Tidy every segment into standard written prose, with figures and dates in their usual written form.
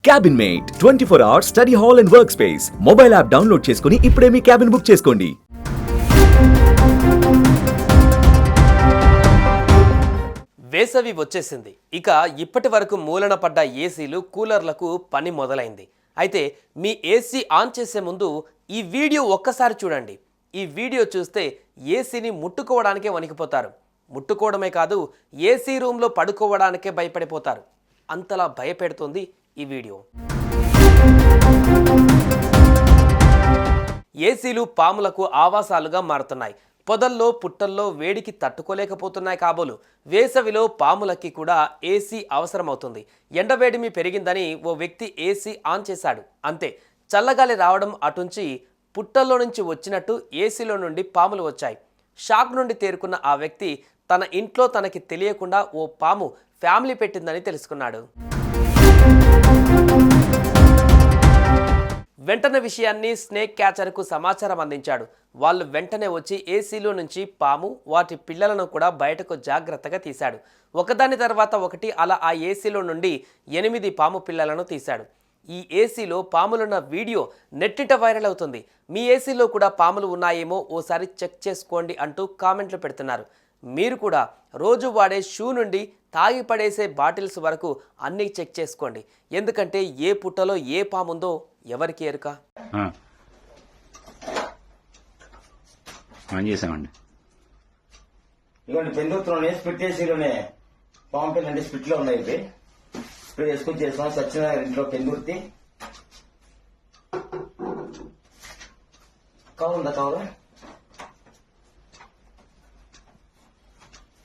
Cabin Mate 24 hours study hall and work space mobile app download చేసుకుని ఇప్పుడే మీ cabin book చేసుకోండి. వేసవి వచ్చేసింది. ఇక ఇప్పటి వరకు మూలన పడ్డ ఏసీలు, కూలర్లకు పని మొదలైంది. అయితే మీ ఏసీ ఆన్ చేసే ముందు ఈ వీడియో ఒక్కసారి చూడండి. ఈ వీడియో చూస్తే ఏసీని ముట్టుకోవడానికే వణికిపోతారు. ముట్టుకోవడమే కాదు, ఏసీ రూమ్లో పడుకోవడానికే భయపడిపోతారు. అంతలా భయపెడుతుంది ఈ వీడియో. ఏసీలు పాములకు ఆవాసాలుగా మారుతున్నాయి. పొదల్లో, పుట్టల్లో వేడికి తట్టుకోలేకపోతున్నాయి కాబోలు. వేసవిలో పాములకి కూడా ఏసీ అవసరమవుతుంది. ఎండవేడిమి పెరిగిందని ఓ వ్యక్తి ఏసీ ఆన్ చేశాడు. అంతే, చల్లగాలి రావడం అటుంచి పుట్టల్లో నుంచి వచ్చినట్టు ఏసీలో నుండి పాములు వచ్చాయి. షాక్ నుండి తేరుకున్న ఆ వ్యక్తి తన ఇంట్లో తనకి తెలియకుండా ఓ పాము ఫ్యామిలీ పెట్టిందని తెలుసుకున్నాడు. వెంటనే విషయాన్ని స్నేక్ క్యాచర్కు సమాచారం అందించాడు. వాళ్ళు వెంటనే వచ్చి ఏసీలో నుంచి పాము, వాటి పిల్లలను కూడా బయటకు జాగ్రత్తగా తీశాడు. ఒకదాని తర్వాత ఒకటి అలా ఆ ఏసీలో నుండి 8 పాము పిల్లలను తీశాడు. ఈ ఏసీలో పాములున్న వీడియో నెట్టింట వైరల్ అవుతుంది. మీ ఏసీలో కూడా పాములు ఉన్నాయేమో ఓసారి చెక్ చేసుకోండి అంటూ కామెంట్లు పెడుతున్నారు. మీరు కూడా రోజు వాడే షూ నుండి తాగి పడేసే బాటిల్స్ వరకు అన్నీ చెక్ చేసుకోండి. ఎందుకంటే ఏ పుట్టలో ఏ పాముందో ఎవరికి ఎరుక. చేసామండి. ఇదిగోండి పెందుతులోనే స్పిట్ ఏసీలోనే పాము పిల్లండి స్పిట్ లో ఉన్నాయి. ఇవి స్ప్రే వేసుకుని చేసాం. సత్యనారాయణ ఇంట్లో పెందుర్తి కావాలందా కావాలా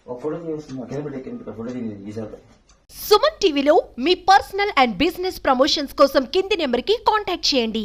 ఒక ఫోటో చూస్తున్నా కింద ఫోటో తీసారు. సుమన్ టీవీలో మీ పర్సనల్ అండ్ బిజినెస్ ప్రమోషన్స్ కోసం కింది నెంబర్కి కాంటాక్ట్ చేయండి.